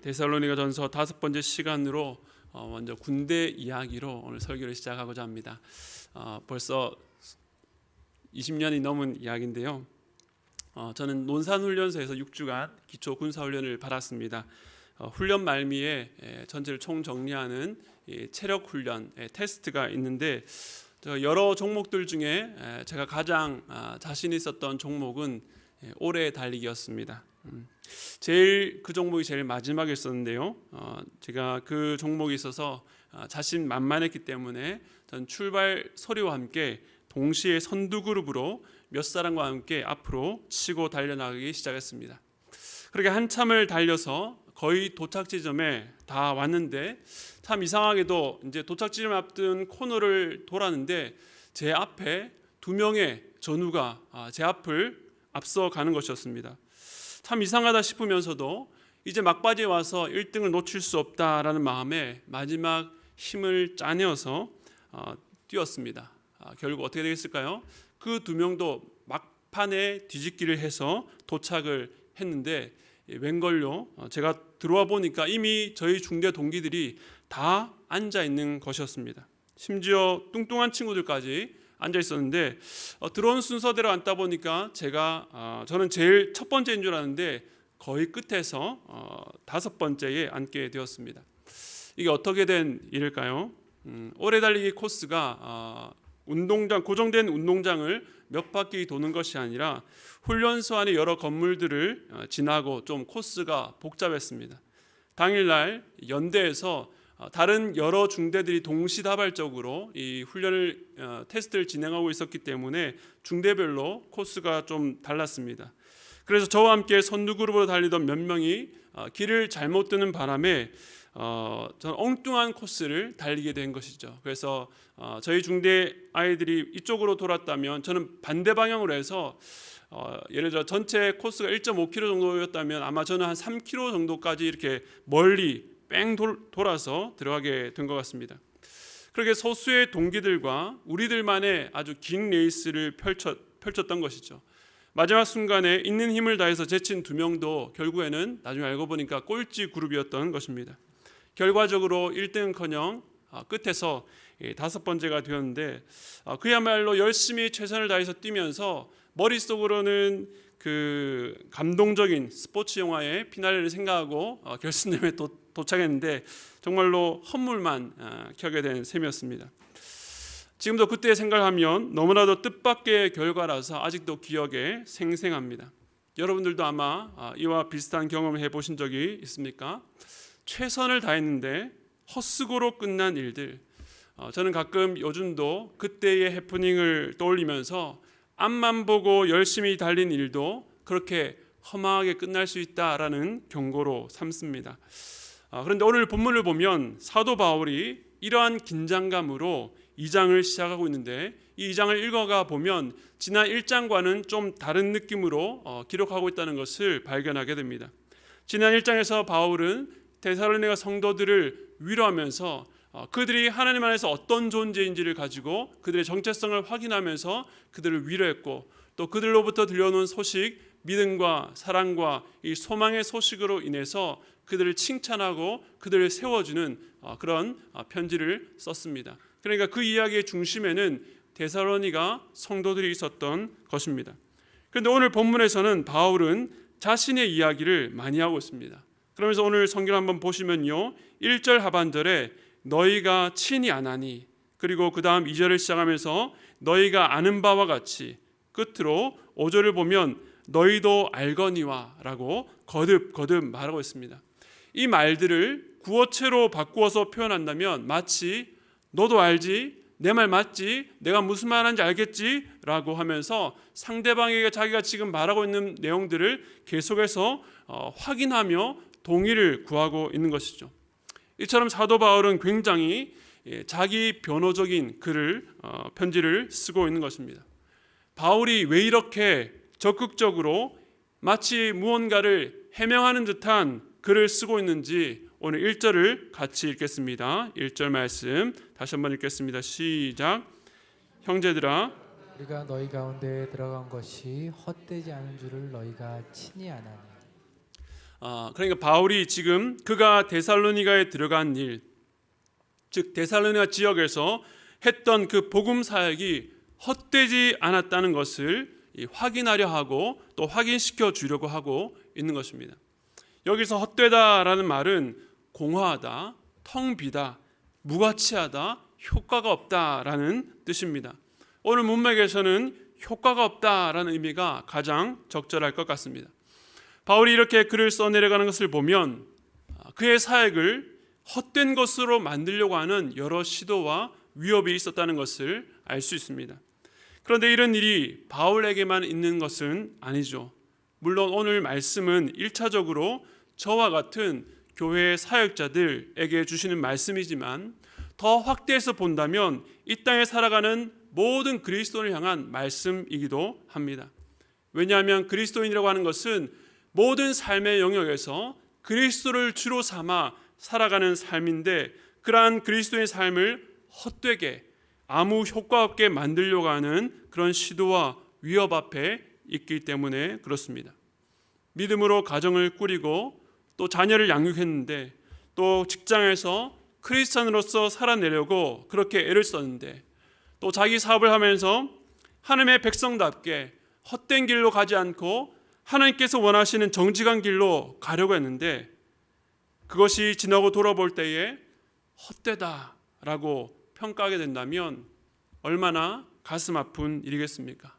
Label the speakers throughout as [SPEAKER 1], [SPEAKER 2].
[SPEAKER 1] 데살로니가전서 5번째 시간으로 먼저 군대 이야기로 오늘 설교를 시작하고자 합니다. 벌써 20년이 넘은 이야기인데요. 저는 논산훈련소에서 6주간 기초 군사훈련을 받았습니다. 훈련 말미에 전체를 총정리하는 체력 훈련 테스트가 있는데, 여러 종목들 중에 제가 가장 자신 있었던 종목은 오래 달리기였습니다. 그 종목이 제일 마지막에 있었는데요. 제가 그 종목에 있어서 자신만만했기 때문에 전 출발 소리와 함께 동시에 선두 그룹으로 몇 사람과 함께 앞으로 치고 달려나가기 시작했습니다. 그렇게 한참을 달려서 거의 도착 지점에 다 왔는데, 참 이상하게도 이제 도착 지점 앞둔 코너를 돌았는데 제 앞에 두 명의 전우가 제 앞을 앞서가는 것이었습니다. 참 이상하다 싶으면서도 이제 막바지에 와서 1등을 놓칠 수 없다라는 마음에 마지막 힘을 짜내어서 뛰었습니다. 결국 어떻게 되겠을까요? 그 두 명도 막판에 뒤집기를 해서 도착을 했는데, 웬걸요? 제가 들어와 보니까 이미 저희 중대 동기들이 다 앉아 있는 것이었습니다. 심지어 뚱뚱한 친구들까지 앉아 있었는데, 들어온 순서대로 앉다 보니까 저는 제일 첫 번째인 줄 알았는데 거의 끝에서 5번째에 앉게 되었습니다. 이게 어떻게 된 일일까요? 오래 달리기 코스가 고정된 운동장을 몇 바퀴 도는 것이 아니라 훈련소 안의 여러 건물들을 지나고 좀 코스가 복잡했습니다. 당일날 연대에서 다른 여러 중대들이 동시다발적으로 이 테스트를 진행하고 있었기 때문에 중대별로 코스가 좀 달랐습니다. 그래서 저와 함께 선두 그룹으로 달리던 몇 명이 길을 잘못 드는 바람에 저는 엉뚱한 코스를 달리게 된 것이죠. 그래서 저희 중대 아이들이 이쪽으로 돌았다면 저는 반대 방향으로 해서 예를 들어 전체 코스가 1.5km 정도였다면 아마 저는 한 3km 정도까지 이렇게 멀리 뺑 돌아서 들어가게 된 것 같습니다. 그렇게 소수의 동기들과 우리들만의 아주 긴 레이스를 펼쳤던 것이죠. 마지막 순간에 있는 힘을 다해서 제친 두 명도 결국에는 나중에 알고 보니까 꼴찌 그룹이었던 것입니다. 결과적으로 1등은커녕 끝에서 5번째가 되었는데, 그야말로 열심히 최선을 다해서 뛰면서 머릿속으로는 그 감동적인 스포츠 영화의 피날레를 생각하고 결승점에 도착했는데 정말로 헛물만 켜게 된 셈이었습니다. 지금도 그때 생각하면 너무나도 뜻밖의 결과라서 아직도 기억에 생생합니다. 여러분들도 아마 이와 비슷한 경험을 해보신 적이 있습니까? 최선을 다했는데 헛수고로 끝난 일들. 저는 가끔 요즘도 그때의 해프닝을 떠올리면서 앞만 보고 열심히 달린 일도 그렇게 허망하게 끝날 수 있다라는 경고로 삼습니다. 그런데 오늘 본문을 보면 사도 바울이 이러한 긴장감으로 2장을 시작하고 있는데, 이 2장을 읽어가 보면 지난 1장과는 좀 다른 느낌으로 기록하고 있다는 것을 발견하게 됩니다. 지난 1장에서 바울은 데살로니가 성도들을 위로하면서 그들이 하나님 안에서 어떤 존재인지를 가지고 그들의 정체성을 확인하면서 그들을 위로했고, 또 그들로부터 들려오는 소식, 믿음과 사랑과 이 소망의 소식으로 인해서 그들을 칭찬하고 그들을 세워주는 그런 편지를 썼습니다. 그러니까 그 이야기의 중심에는 데살로니가 성도들이 있었던 것입니다. 그런데 오늘 본문에서는 바울은 자신의 이야기를 많이 하고 있습니다. 그러면서 오늘 성경 한번 보시면요, 1절 하반절에 너희가 친히 아나니, 그리고 그 다음 2절을 시작하면서 너희가 아는 바와 같이, 끝으로 5절을 보면 너희도 알거니와 라고 거듭 말하고 있습니다. 이 말들을 구어체로 바꾸어서 표현한다면 마치 너도 알지? 내 말 맞지? 내가 무슨 말 하는지 알겠지? 라고 하면서 상대방에게 자기가 지금 말하고 있는 내용들을 계속해서 확인하며 동의를 구하고 있는 것이죠. 이처럼 사도 바울은 굉장히 자기 변호적인 편지를 쓰고 있는 것입니다. 바울이 왜 이렇게 적극적으로 마치 무언가를 해명하는 듯한 글을 쓰고 있는지 오늘 1절을 같이 읽겠습니다. 1절 말씀 다시 한번 읽겠습니다. 시작. 형제들아,
[SPEAKER 2] 우리가 너희 가운데 들어간 것이 헛되지 않은 줄을 너희가 친히 아나니.
[SPEAKER 1] 그러니까 바울이 지금 그가 데살로니가에 들어간 일, 즉 데살로니가 지역에서 했던 그 복음 사역이 헛되지 않았다는 것을 확인하려 하고 또 확인시켜 주려고 하고 있는 것입니다. 여기서 헛되다라는 말은 공허하다, 텅 비다, 무가치하다, 효과가 없다라는 뜻입니다. 오늘 문맥에서는 효과가 없다라는 의미가 가장 적절할 것 같습니다. 바울이 이렇게 글을 써내려가는 것을 보면 그의 사역을 헛된 것으로 만들려고 하는 여러 시도와 위협이 있었다는 것을 알 수 있습니다. 그런데 이런 일이 바울에게만 있는 것은 아니죠. 물론 오늘 말씀은 1차적으로 저와 같은 교회의 사역자들에게 주시는 말씀이지만 더 확대해서 본다면 이 땅에 살아가는 모든 그리스도인을 향한 말씀이기도 합니다. 왜냐하면 그리스도인이라고 하는 것은 모든 삶의 영역에서 그리스도를 주로 삼아 살아가는 삶인데 그러한 그리스도의 삶을 헛되게 아무 효과 없게 만들려고 하는 그런 시도와 위협 앞에 있기 때문에 그렇습니다. 믿음으로 가정을 꾸리고 또 자녀를 양육했는데 또 직장에서 크리스찬으로서 살아내려고 그렇게 애를 썼는데 또 자기 사업을 하면서 하나님의 백성답게 헛된 길로 가지 않고 하나님께서 원하시는 정직한 길로 가려고 했는데 그것이 지나고 돌아볼 때에 헛되다라고 평가하게 된다면 얼마나 가슴 아픈 일이겠습니까?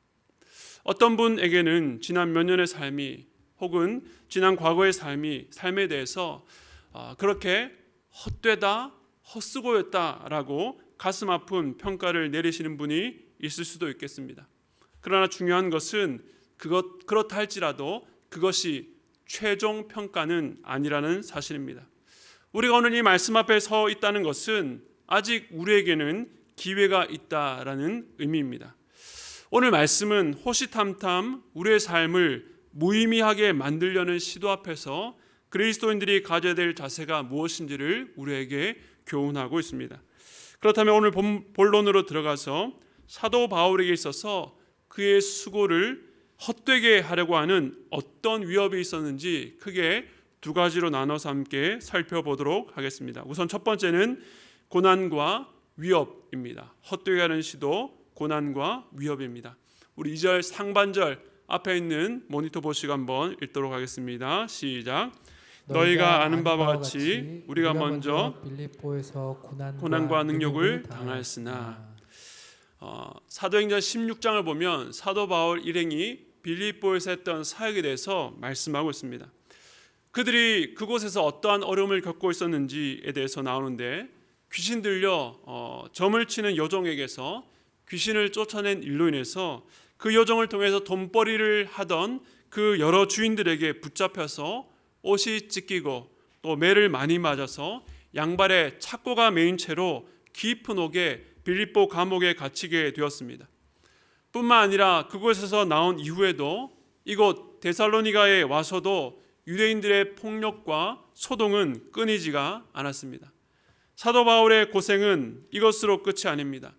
[SPEAKER 1] 어떤 분에게는 지난 몇 년의 삶이 혹은 지난 과거의 삶에 대해서 그렇게 헛되다, 헛수고였다라고 가슴 아픈 평가를 내리시는 분이 있을 수도 있겠습니다. 그러나 중요한 것은 그렇다 할지라도 그것이 최종 평가는 아니라는 사실입니다. 우리가 오늘 이 말씀 앞에 서 있다는 것은 아직 우리에게는 기회가 있다라는 의미입니다. 오늘 말씀은 호시탐탐 우리의 삶을 무의미하게 만들려는 시도 앞에서 그리스도인들이 가져야 될 자세가 무엇인지를 우리에게 교훈하고 있습니다. 그렇다면 오늘 본론으로 들어가서 사도 바울에게 있어서 그의 수고를 헛되게 하려고 하는 어떤 위협이 있었는지 크게 두 가지로 나눠서 함께 살펴보도록 하겠습니다. 우선 첫 번째는 고난과 위협입니다. 헛되게 하는 시도, 고난과 위협입니다. 우리 2절 상반절 앞에 있는 모니터 보시고 한번 읽도록 하겠습니다. 시작. 너희가 아는 바와 같이 우리가 먼저
[SPEAKER 2] 빌립보에서
[SPEAKER 1] 고난과 능욕을 당하였으나 사도행전 16장을 보면 사도 바울 일행이 빌립보에서 했던 사역에 대해서 말씀하고 있습니다. 그들이 그곳에서 어떠한 어려움을 겪고 있었는지에 대해서 나오는데 귀신 들려 점을 치는 여종에게서 귀신을 쫓아낸 일로 인해서 그 여종을 통해서 돈벌이를 하던 그 여러 주인들에게 붙잡혀서 옷이 찢기고 또 매를 많이 맞아서 양발에 착고가 매인 채로 깊은 옥에 빌립보 감옥에 갇히게 되었습니다. 뿐만 아니라 그곳에서 나온 이후에도 이곳 데살로니가에 와서도 유대인들의 폭력과 소동은 끊이지가 않았습니다. 사도 바울의 고생은 이것으로 끝이 아닙니다.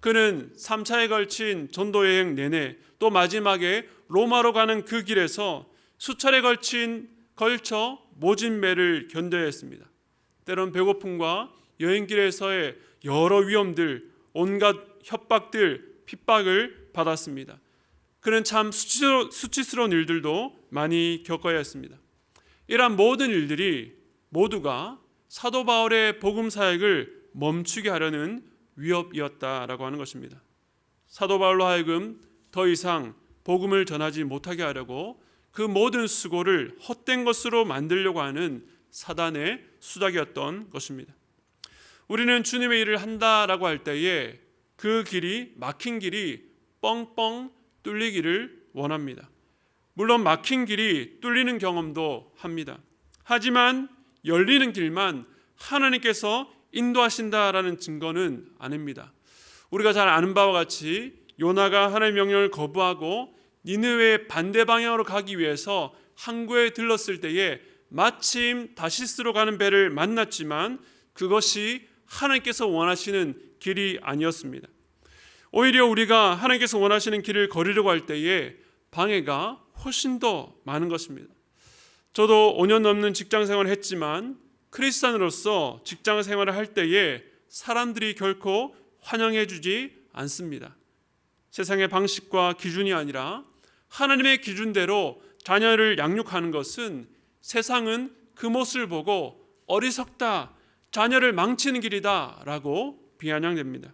[SPEAKER 1] 그는 3차에 걸친 전도 여행 내내 또 마지막에 로마로 가는 그 길에서 수차례 걸쳐 모진 매를 견뎌야 했습니다. 때론 배고픔과 여행길에서의 여러 위험들, 온갖 협박들, 핍박을 받았습니다. 그는 참 수치스러운 일들도 많이 겪어야 했습니다. 이러한 모든 일들이 모두가 사도 바울의 복음 사역을 멈추게 하려는 위협이었다라고 하는 것입니다. 사도 바울로 하여금 더 이상 복음을 전하지 못하게 하려고 그 모든 수고를 헛된 것으로 만들려고 하는 사단의 수작이었던 것입니다. 우리는 주님의 일을 한다라고 할 때에 그 길이 막힌 길이 뻥뻥 뚫리기를 원합니다. 물론 막힌 길이 뚫리는 경험도 합니다. 하지만 열리는 길만 하나님께서 인도하신다라는 증거는 아닙니다. 우리가 잘 아는 바와 같이 요나가 하나님의 명령을 거부하고 니느웨의 반대 방향으로 가기 위해서 항구에 들렀을 때에 마침 다시스로 가는 배를 만났지만 그것이 하나님께서 원하시는 길이 아니었습니다. 오히려 우리가 하나님께서 원하시는 길을 걸으려고 할 때에 방해가 훨씬 더 많은 것입니다. 저도 5년 넘는 직장 생활을 했지만 크리스찬으로서 직장 생활을 할 때에 사람들이 결코 환영해 주지 않습니다. 세상의 방식과 기준이 아니라 하나님의 기준대로 자녀를 양육하는 것은 세상은 그 모습을 보고 어리석다, 자녀를 망치는 길이다 라고 비아냥됩니다.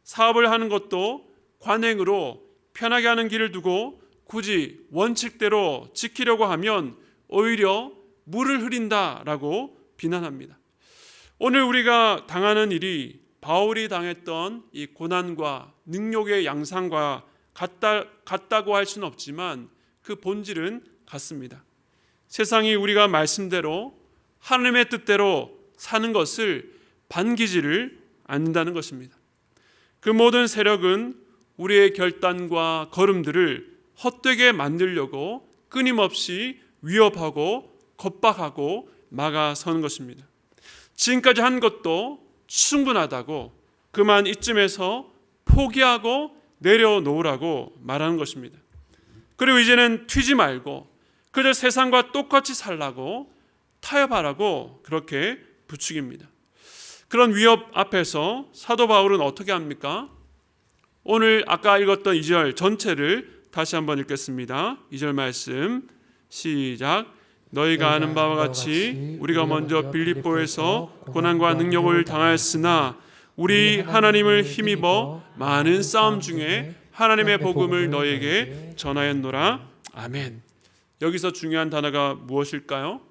[SPEAKER 1] 사업을 하는 것도 관행으로 편하게 하는 길을 두고 굳이 원칙대로 지키려고 하면 오히려 물을 흐린다라고 비난합니다. 오늘 우리가 당하는 일이 바울이 당했던 이 고난과 능욕의 양상과 같다고 할 수는 없지만 그 본질은 같습니다. 세상이 우리가 말씀대로 하나님의 뜻대로 사는 것을 반기지를 않는다는 것입니다. 그 모든 세력은 우리의 결단과 걸음들을 헛되게 만들려고 끊임없이 위협하고 겁박하고 막아서는 것입니다. 지금까지 한 것도 충분하다고 그만 이쯤에서 포기하고 내려놓으라고 말하는 것입니다. 그리고 이제는 튀지 말고 그저 세상과 똑같이 살라고 타협하라고 그렇게 부추깁니다. 그런 위협 앞에서 사도 바울은 어떻게 합니까? 오늘 아까 읽었던 2절 전체를 다시 한번 읽겠습니다. 2절 말씀 시작. 너희가 아는 바와 같이 우리가 먼저 빌립보에서 고난과 능력을 당하였으나 우리 하나님을 힘입어 많은 싸움 중에 하나님의 복음을 너희에게 전하였노라. 아멘. 여기서 중요한 단어가 무엇일까요?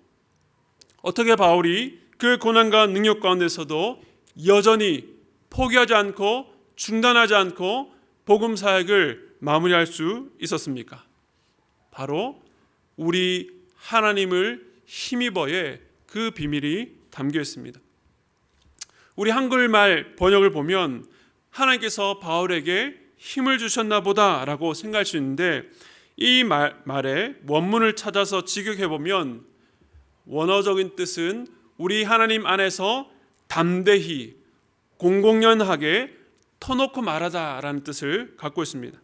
[SPEAKER 1] 어떻게 바울이 그 고난과 능력 가운데서도 여전히 포기하지 않고 중단하지 않고 복음 사역을 마무리할 수 있었습니까? 바로 우리 하나님을 힘입어의 그 비밀이 담겨 있습니다. 우리 한글말 번역을 보면 하나님께서 바울에게 힘을 주셨나 보다라고 생각할 수 있는데 이 말의 원문을 찾아서 직역해 보면 원어적인 뜻은 우리 하나님 안에서 담대히 공공연하게 터놓고 말하다라는 뜻을 갖고 있습니다.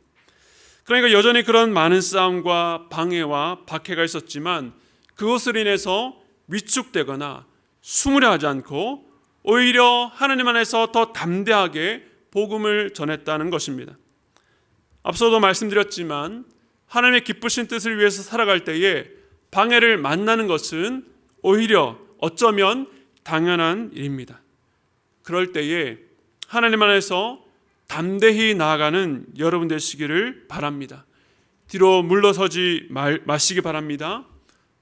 [SPEAKER 1] 그러니까 여전히 그런 많은 싸움과 방해와 박해가 있었지만 그것으로 인해서 위축되거나 수무려 하지 않고 오히려 하나님 안에서 더 담대하게 복음을 전했다는 것입니다. 앞서도 말씀드렸지만 하나님의 기쁘신 뜻을 위해서 살아갈 때에 방해를 만나는 것은 오히려 어쩌면 당연한 일입니다. 그럴 때에 하나님 안에서 담대히 나아가는 여러분 되시기를 바랍니다. 뒤로 물러서지 마시기 바랍니다.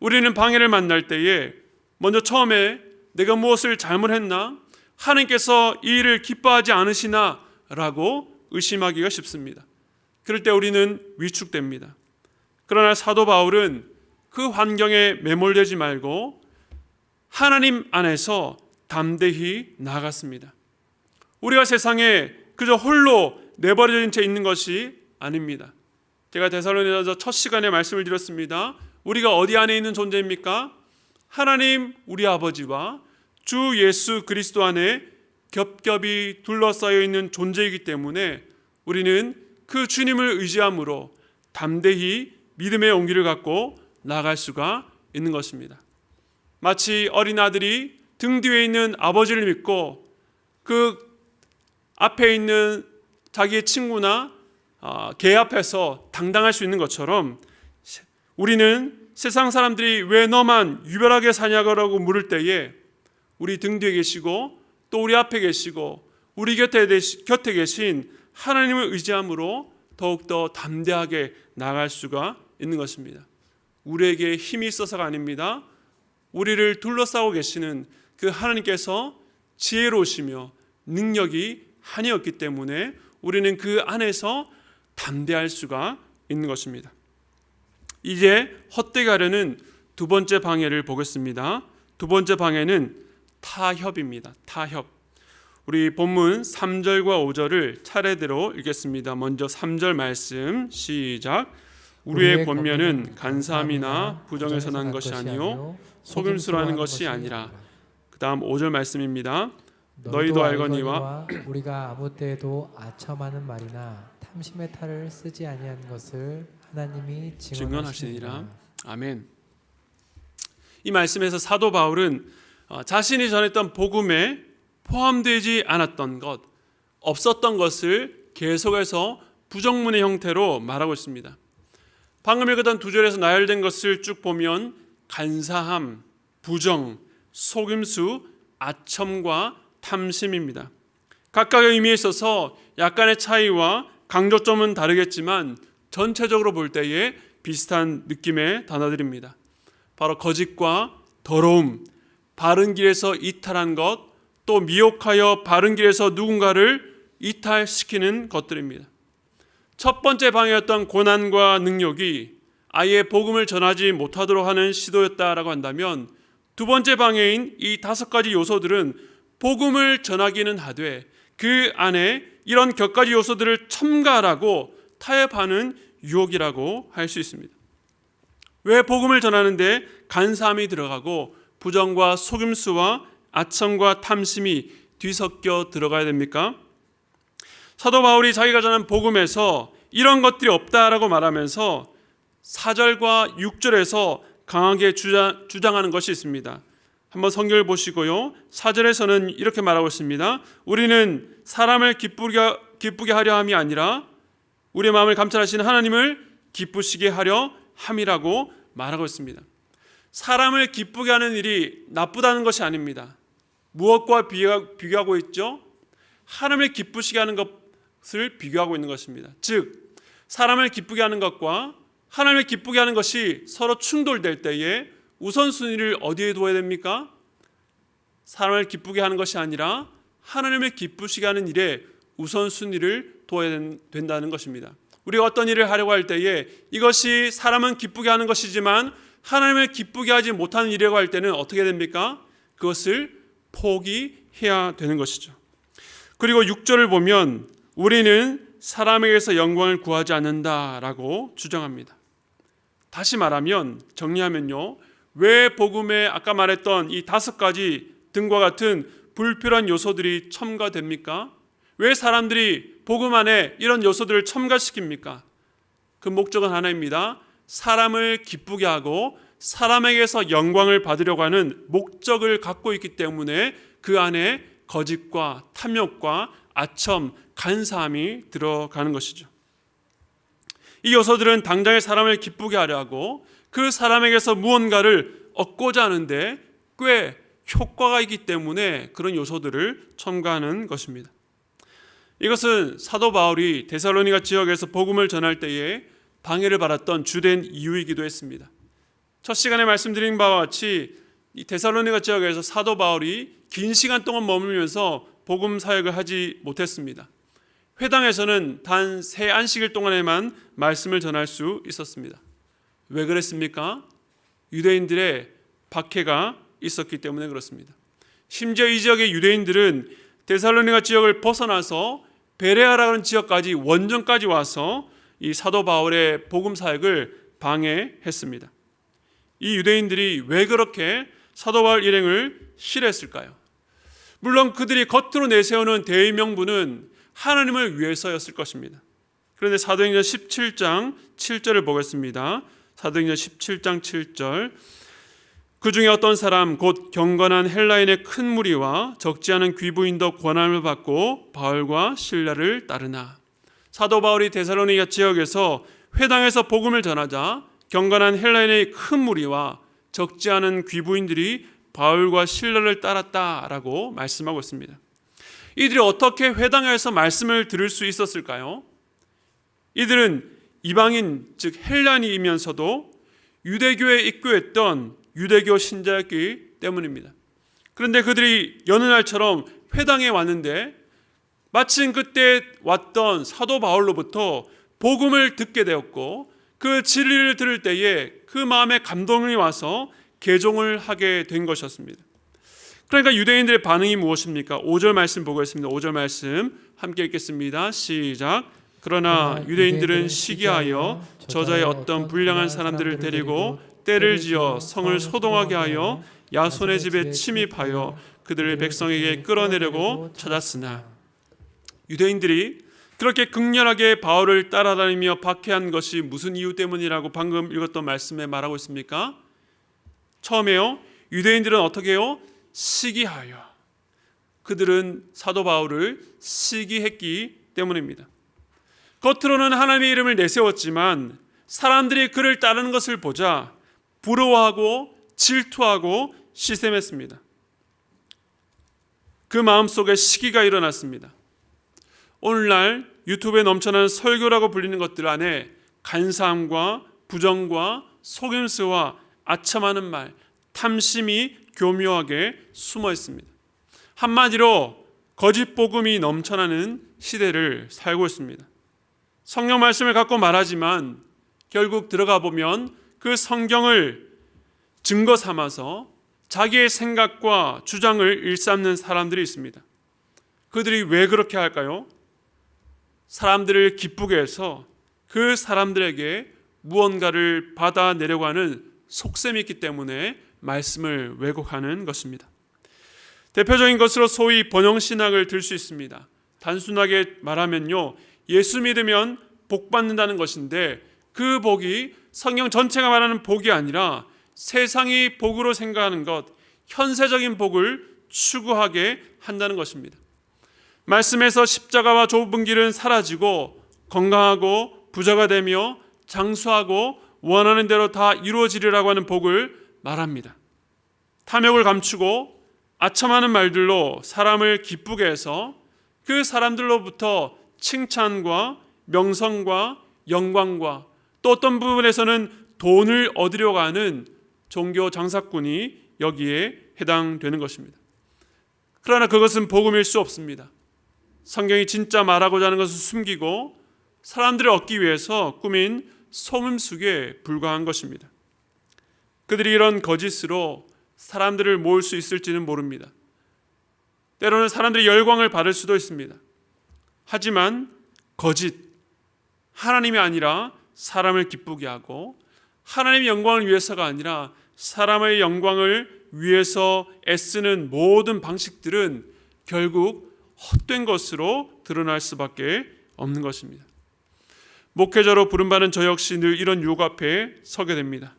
[SPEAKER 1] 우리는 방해를 만날 때에 먼저 처음에 내가 무엇을 잘못했나? 하나님께서 이 일을 기뻐하지 않으시나? 라고 의심하기가 쉽습니다. 그럴 때 우리는 위축됩니다. 그러나 사도 바울은 그 환경에 매몰되지 말고 하나님 안에서 담대히 나아갔습니다. 우리가 세상에 그저 홀로 내버려진 채 있는 것이 아닙니다. 제가 데살로니가서 첫 시간에 말씀을 드렸습니다. 우리가 어디 안에 있는 존재입니까? 하나님 우리 아버지와 주 예수 그리스도 안에 겹겹이 둘러싸여 있는 존재이기 때문에 우리는 그 주님을 의지함으로 담대히 믿음의 용기를 갖고 나아갈 수가 있는 것입니다. 마치 어린아들이 등 뒤에 있는 아버지를 믿고 그 앞에 있는 자기의 친구나 개 앞에서 당당할 수 있는 것처럼 우리는 세상 사람들이 왜 너만 유별하게 사냐고 물을 때에 우리 등 뒤에 계시고 또 우리 앞에 계시고 우리 곁에 계신 하나님을 의지함으로 더욱더 담대하게 나아갈 수가 있는 것입니다. 우리에게 힘이 있어서가 아닙니다. 우리를 둘러싸고 계시는 그 하나님께서 지혜로우시며 능력이 한이 없기 때문에 우리는 그 안에서 담대할 수가 있는 것입니다. 이제 헛되게 하려는 두 번째 방해를 보겠습니다. 두 번째 방해는 타협입니다. 타협. 우리 본문 3절과 5절을 차례대로 읽겠습니다. 먼저 3절 말씀 시작. 우리의 권면은 간사함이나 부정에서 난 것이 아니요 속임수로 하는 것이 아니라. 그 다음 5절 말씀입니다. 너희도 알거니와
[SPEAKER 2] 우리가 아무 때에도 아첨하는 말이나 탐심의 탈을 쓰지 아니한 것을 하나님이 증언하시니라.
[SPEAKER 1] 아멘. 이 말씀에서 사도 바울은 자신이 전했던 복음에 포함되지 않았던 것, 없었던 것을 계속해서 부정문의 형태로 말하고 있습니다. 방금 읽었던 두 절에서 나열된 것을 쭉 보면 간사함, 부정, 속임수, 아첨과 탐심입니다. 각각의 의미에 있어서 약간의 차이와 강조점은 다르겠지만 전체적으로 볼 때에 비슷한 느낌의 단어들입니다. 바로 거짓과 더러움, 바른 길에서 이탈한 것, 또 미혹하여 바른 길에서 누군가를 이탈시키는 것들입니다. 첫 번째 방해였던 고난과 능력이 아예 복음을 전하지 못하도록 하는 시도였다라고 한다면, 두 번째 방해인 이 5가지 요소들은 복음을 전하기는 하되 그 안에 이런 몇 가지 요소들을 첨가하라고 타협하는 유혹이라고 할 수 있습니다. 왜 복음을 전하는데 간사함이 들어가고 부정과 속임수와 아첨과 탐심이 뒤섞여 들어가야 됩니까? 사도 바울이 자기가 전한 복음에서 이런 것들이 없다라고 말하면서 4절과 6절에서 강하게 주장하는 것이 있습니다. 한번 성경을 보시고요. 4절에서는 이렇게 말하고 있습니다. 우리는 사람을 기쁘게 하려 함이 아니라 우리의 마음을 감찰하시는 하나님을 기쁘시게 하려 함이라고 말하고 있습니다. 사람을 기쁘게 하는 일이 나쁘다는 것이 아닙니다. 무엇과 비교하고 있죠? 하나님을 기쁘시게 하는 것을 비교하고 있는 것입니다. 즉 사람을 기쁘게 하는 것과 하나님을 기쁘게 하는 것이 서로 충돌될 때에 우선순위를 어디에 둬야 됩니까? 사람을 기쁘게 하는 것이 아니라 하나님을 기쁘시게 하는 일에 우선순위를 둬야 된다는 것입니다. 우리가 어떤 일을 하려고 할 때에 이것이 사람은 기쁘게 하는 것이지만 하나님을 기쁘게 하지 못하는 일이라고 할 때는 어떻게 됩니까? 그것을 포기해야 되는 것이죠. 그리고 6절을 보면 우리는 사람에게서 영광을 구하지 않는다라고 주장합니다. 다시 말하면, 정리하면요, 왜 복음에 아까 말했던 이 5가지 등과 같은 불필요한 요소들이 첨가됩니까? 왜 사람들이 복음 안에 이런 요소들을 첨가시킵니까? 그 목적은 하나입니다. 사람을 기쁘게 하고 사람에게서 영광을 받으려고 하는 목적을 갖고 있기 때문에 그 안에 거짓과 탐욕과 아첨, 간사함이 들어가는 것이죠. 이 요소들은 당장의 사람을 기쁘게 하려 하고 그 사람에게서 무언가를 얻고자 하는데 꽤 효과가 있기 때문에 그런 요소들을 첨가하는 것입니다. 이것은 사도 바울이 데살로니가 지역에서 복음을 전할 때에 방해를 받았던 주된 이유이기도 했습니다. 첫 시간에 말씀드린 바와 같이 이 데살로니가 지역에서 사도 바울이 긴 시간 동안 머물면서 복음 사역을 하지 못했습니다. 회당에서는 단 3안식일 동안에만 말씀을 전할 수 있었습니다. 왜 그랬습니까? 유대인들의 박해가 있었기 때문에 그렇습니다. 심지어 이 지역의 유대인들은 데살로니가 지역을 벗어나서 베레아라는 지역까지, 원정까지 와서 이 사도 바울의 복음 사역을 방해했습니다. 이 유대인들이 왜 그렇게 사도 바울 일행을 싫어했을까요? 물론 그들이 겉으로 내세우는 대의 명분은 하나님을 위해서였을 것입니다. 그런데 사도행전 17장 7절을 보겠습니다. 사도행전 17장 7절, 그 중에 어떤 사람 곧 경건한 헬라인의 큰 무리와 적지 않은 귀부인도 권함을 받고 바울과 실라를 따르나. 사도 바울이 데살로니가 지역에서 회당에서 복음을 전하자 경건한 헬라인의 큰 무리와 적지 않은 귀부인들이 바울과 실라를 따랐다라고 말씀하고 있습니다. 이들이 어떻게 회당에서 말씀을 들을 수 있었을까요? 이들은 이방인, 즉 헬라인이면서도 유대교에 입교했던 유대교 신자였기 때문입니다. 그런데 그들이 여느 날처럼 회당에 왔는데 마침 그때 왔던 사도 바울로부터 복음을 듣게 되었고 그 진리를 들을 때에 그 마음에 감동이 와서 개종을 하게 된 것이었습니다. 그러니까 유대인들의 반응이 무엇입니까? 5절 말씀 보겠습니다. 5절 말씀 함께 읽겠습니다. 시작. 그러나 유대인들은 시기하여 저자의 어떤 불량한 사람들을 데리고 때를 지어 성을 소동하게 하여 야손의 집에 침입하여 그들을 백성에게 끌어내려고 찾았으나. 유대인들이 그렇게 극렬하게 바울을 따라다니며 박해한 것이 무슨 이유 때문이라고 방금 읽었던 말씀에 말하고 있습니까? 처음에요. 유대인들은 어떻게 해요? 시기하여. 그들은 사도 바울을 시기했기 때문입니다. 겉으로는 하나님의 이름을 내세웠지만 사람들이 그를 따르는 것을 보자 부러워하고 질투하고 시샘했습니다. 그 마음속에 시기가 일어났습니다. 오늘날 유튜브에 넘쳐나는 설교라고 불리는 것들 안에 간사함과 부정과 속임수와 아첨하는 말, 탐심이 교묘하게 숨어 있습니다. 한마디로 거짓 복음이 넘쳐나는 시대를 살고 있습니다. 성경 말씀을 갖고 말하지만 결국 들어가 보면 그 성경을 증거 삼아서 자기의 생각과 주장을 일삼는 사람들이 있습니다. 그들이 왜 그렇게 할까요? 사람들을 기쁘게 해서 그 사람들에게 무언가를 받아내려고 하는 속셈이 있기 때문에 말씀을 왜곡하는 것입니다. 대표적인 것으로 소위 번영신학을 들 수 있습니다. 단순하게 말하면요, 예수 믿으면 복 받는다는 것인데 그 복이 성경 전체가 말하는 복이 아니라 세상이 복으로 생각하는 것, 현세적인 복을 추구하게 한다는 것입니다. 말씀에서 십자가와 좁은 길은 사라지고 건강하고 부자가 되며 장수하고 원하는 대로 다 이루어지리라고 하는 복을 말합니다. 탐욕을 감추고 아첨하는 말들로 사람을 기쁘게 해서 그 사람들로부터 칭찬과 명성과 영광과 또 어떤 부분에서는 돈을 얻으려고 하는 종교 장사꾼이 여기에 해당되는 것입니다. 그러나 그것은 복음일 수 없습니다. 성경이 진짜 말하고자 하는 것을 숨기고 사람들을 얻기 위해서 꾸민 속임수에 불과한 것입니다. 그들이 이런 거짓으로 사람들을 모을 수 있을지는 모릅니다. 때로는 사람들이 열광을 받을 수도 있습니다. 하지만 거짓, 하나님이 아니라 사람을 기쁘게 하고 하나님의 영광을 위해서가 아니라 사람의 영광을 위해서 애쓰는 모든 방식들은 결국 헛된 것으로 드러날 수밖에 없는 것입니다. 목회자로 부름받은 저 역시 늘 이런 유혹 앞에 서게 됩니다.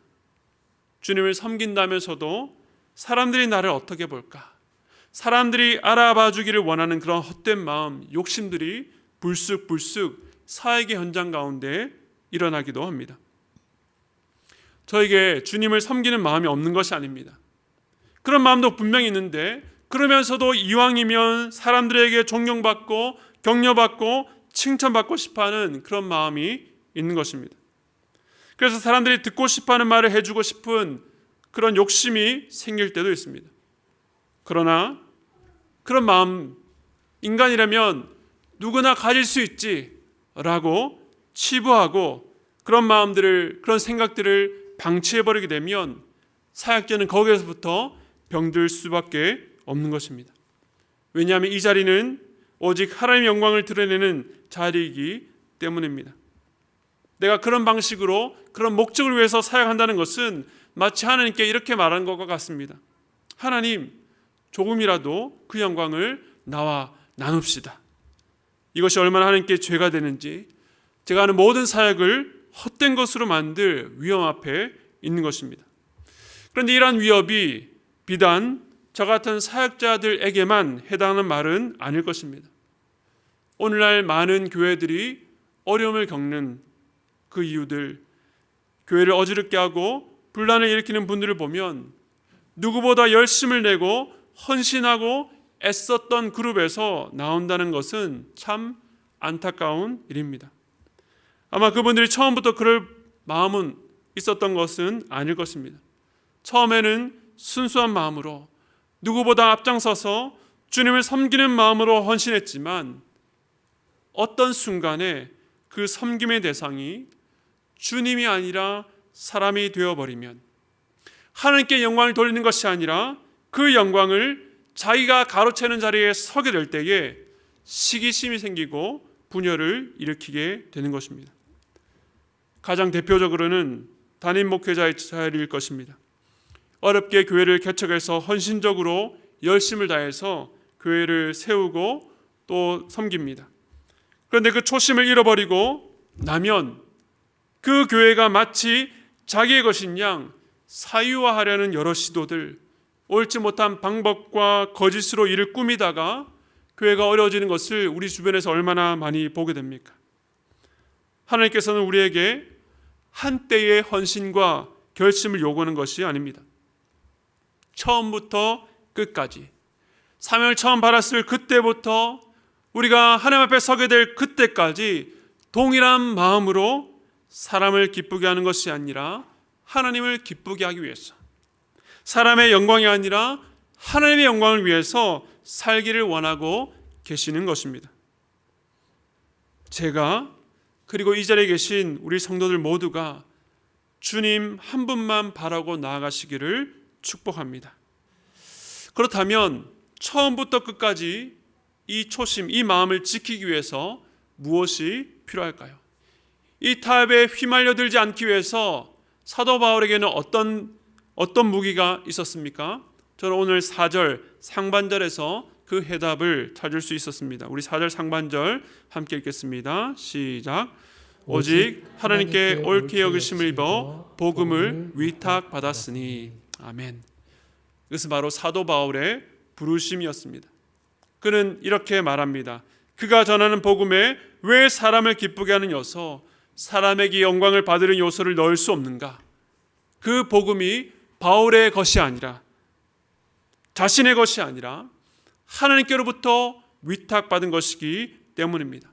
[SPEAKER 1] 주님을 섬긴다면서도 사람들이 나를 어떻게 볼까? 사람들이 알아봐 주기를 원하는 그런 헛된 마음, 욕심들이 불쑥불쑥 사역의 현장 가운데 일어나기도 합니다. 저에게 주님을 섬기는 마음이 없는 것이 아닙니다. 그런 마음도 분명히 있는데 그러면서도 이왕이면 사람들에게 존경받고 격려받고 칭찬받고 싶어하는 그런 마음이 있는 것입니다. 그래서 사람들이 듣고 싶어하는 말을 해주고 싶은 그런 욕심이 생길 때도 있습니다. 그러나 그런 마음, 인간이라면 누구나 가질 수 있지라고 치부하고 그런 마음들을, 그런 생각들을 방치해버리게 되면 사역자는 거기에서부터 병들 수밖에 없는 것입니다. 왜냐하면 이 자리는 오직 하나님의 영광을 드러내는 자리이기 때문입니다. 내가 그런 방식으로 그런 목적을 위해서 사역한다는 것은 마치 하나님께 이렇게 말하는 것과 같습니다. 하나님, 조금이라도 그 영광을 나와 나눕시다. 이것이 얼마나 하나님께 죄가 되는지, 제가 하는 모든 사역을 헛된 것으로 만들 위험 앞에 있는 것입니다. 그런데 이러한 위협이 비단 저 같은 사역자들에게만 해당하는 말은 아닐 것입니다. 오늘날 많은 교회들이 어려움을 겪는 그 이유들, 교회를 어지럽게 하고 분란을 일으키는 분들을 보면 누구보다 열심을 내고 헌신하고 애썼던 그룹에서 나온다는 것은 참 안타까운 일입니다. 아마 그분들이 처음부터 그럴 마음은 있었던 것은 아닐 것입니다. 처음에는 순수한 마음으로 누구보다 앞장서서 주님을 섬기는 마음으로 헌신했지만 어떤 순간에 그 섬김의 대상이 주님이 아니라 사람이 되어버리면 하나님께 영광을 돌리는 것이 아니라 그 영광을 자기가 가로채는 자리에 서게 될 때에 시기심이 생기고 분열을 일으키게 되는 것입니다. 가장 대표적으로는 담임 목회자의 자리일 것입니다. 어렵게 교회를 개척해서 헌신적으로 열심을 다해서 교회를 세우고 또 섬깁니다. 그런데 그 초심을 잃어버리고 나면 그 교회가 마치 자기의 것인 양 사유화하려는 여러 시도들, 옳지 못한 방법과 거짓으로 이를 꾸미다가 교회가 어려워지는 것을 우리 주변에서 얼마나 많이 보게 됩니까? 하나님께서는 우리에게 한때의 헌신과 결심을 요구하는 것이 아닙니다. 처음부터 끝까지, 사명을 처음 받았을 그때부터 우리가 하나님 앞에 서게 될 그때까지 동일한 마음으로 사람을 기쁘게 하는 것이 아니라 하나님을 기쁘게 하기 위해서, 사람의 영광이 아니라 하나님의 영광을 위해서 살기를 원하고 계시는 것입니다. 제가, 그리고 이 자리에 계신 우리 성도들 모두가 주님 한 분만 바라고 나아가시기를 축복합니다. 그렇다면 처음부터 끝까지 이 초심, 이 마음을 지키기 위해서 무엇이 필요할까요? 이 타협에 휘말려들지 않기 위해서 사도 바울에게는 어떤 무기가 있었습니까? 저는 오늘 4절 상반절에서 그 해답을 찾을 수 있었습니다. 우리 4절 상반절 함께 읽겠습니다. 시작. 오직 하나님께 옳게 여기심을 입어 복음을 위탁받았으니. 아멘. 이것은 바로 사도 바울의 부르심이었습니다. 그는 이렇게 말합니다. 그가 전하는 복음에 왜 사람을 기쁘게 하는 요소, 사람에게 영광을 받으는 요소를 넣을 수 없는가? 그 복음이 바울의 것이 아니라, 자신의 것이 아니라 하나님께로부터 위탁받은 것이기 때문입니다.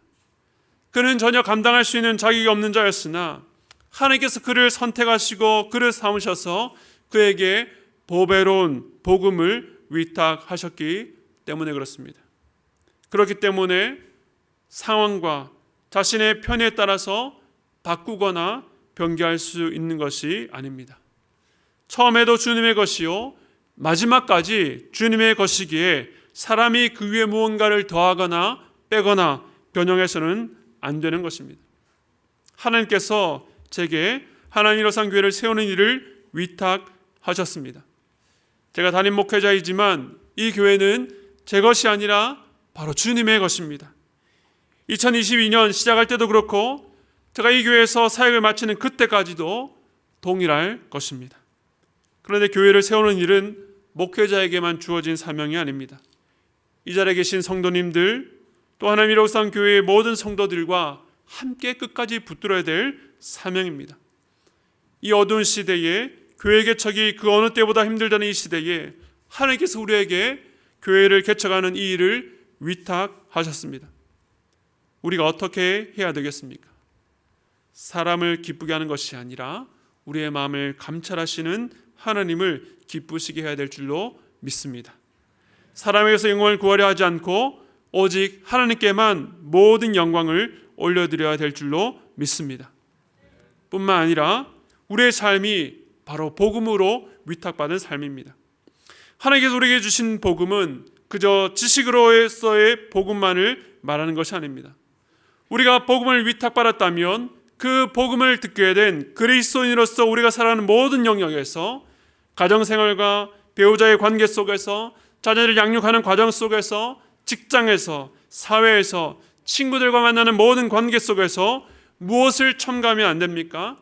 [SPEAKER 1] 그는 전혀 감당할 수 있는 자격이 없는 자였으나 하나님께서 그를 선택하시고 그를 삼으셔서 그에게 보배로운 복음을 위탁하셨기 때문에 그렇습니다. 그렇기 때문에 상황과 자신의 편에 따라서 바꾸거나 변개할 수 있는 것이 아닙니다. 처음에도 주님의 것이요 마지막까지 주님의 것이기에 사람이 그 위에 무언가를 더하거나 빼거나 변형해서는 안 되는 것입니다. 하나님께서 제게 하나님 일어선 교회를 세우는 일을 위탁하셨습니다. 제가 담임 목회자이지만 이 교회는 제 것이 아니라 바로 주님의 것입니다. 2022년 시작할 때도 그렇고 제가 이 교회에서 사역을 마치는 그때까지도 동일할 것입니다. 그런데 교회를 세우는 일은 목회자에게만 주어진 사명이 아닙니다. 이 자리에 계신 성도님들, 또 하나님 일어선 교회의 모든 성도들과 함께 끝까지 붙들어야 될 사명입니다. 이 어두운 시대에 교회 개척이 그 어느 때보다 힘들다는 이 시대에 하나님께서 우리에게 교회를 개척하는 이 일을 위탁하셨습니다. 우리가 어떻게 해야 되겠습니까? 사람을 기쁘게 하는 것이 아니라 우리의 마음을 감찰하시는 하나님을 기쁘시게 해야 될 줄로 믿습니다. 사람에게서 영광을 구하려 하지 않고 오직 하나님께만 모든 영광을 올려드려야 될 줄로 믿습니다. 뿐만 아니라 우리의 삶이 바로 복음으로 위탁받은 삶입니다. 하나님께서 우리에게 주신 복음은 그저 지식으로서의 복음만을 말하는 것이 아닙니다. 우리가 복음을 위탁받았다면 그 복음을 듣게 된 그리스도인으로서 우리가 살아가는 모든 영역에서, 가정생활과 배우자의 관계 속에서, 자녀를 양육하는 과정 속에서, 직장에서, 사회에서, 친구들과 만나는 모든 관계 속에서 무엇을 첨가하면 안 됩니까?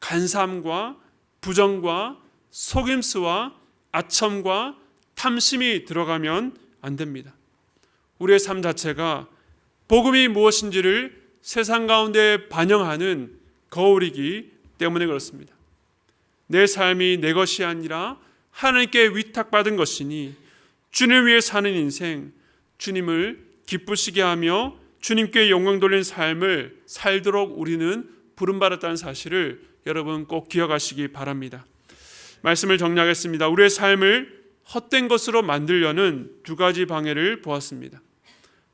[SPEAKER 1] 간사함과 부정과 속임수와 아첨과 탐심이 들어가면 안 됩니다. 우리의 삶 자체가 복음이 무엇인지를 세상 가운데 반영하는 거울이기 때문에 그렇습니다. 내 삶이 내 것이 아니라 하나님께 위탁받은 것이니 주님을 위해 사는 인생, 주님을 기쁘시게 하며 주님께 영광 돌리는 삶을 살도록 우리는 부름받았다는 사실을 여러분 꼭 기억하시기 바랍니다. 말씀을 정리하겠습니다. 우리의 삶을 헛된 것으로 만들려는 두 가지 방해를 보았습니다.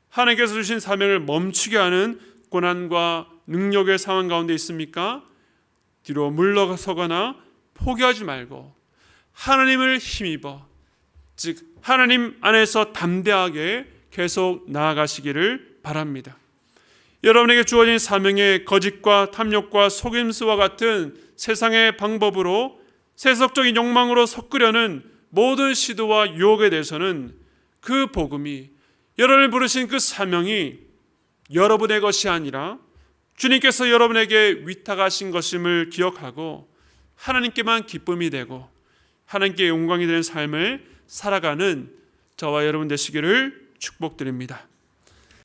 [SPEAKER 1] 하나님께서 주신 사명을 멈추게 하는 고난과 능력의 상황 가운데 있습니까? 뒤로 물러서거나 포기하지 말고 하나님을 힘입어, 즉 하나님 안에서 담대하게 계속 나아가시기를 바랍니다. 여러분에게 주어진 사명의 거짓과 탐욕과 속임수와 같은 세상의 방법으로, 세속적인 욕망으로 섞으려는 모든 시도와 유혹에 대해서는 그 복음이, 여러분을 부르신 그 사명이 여러분의 것이 아니라 주님께서 여러분에게 위탁하신 것임을 기억하고 하나님께만 기쁨이 되고 하나님께 영광이 되는 삶을 살아가는 저와 여러분 되시기를 축복드립니다.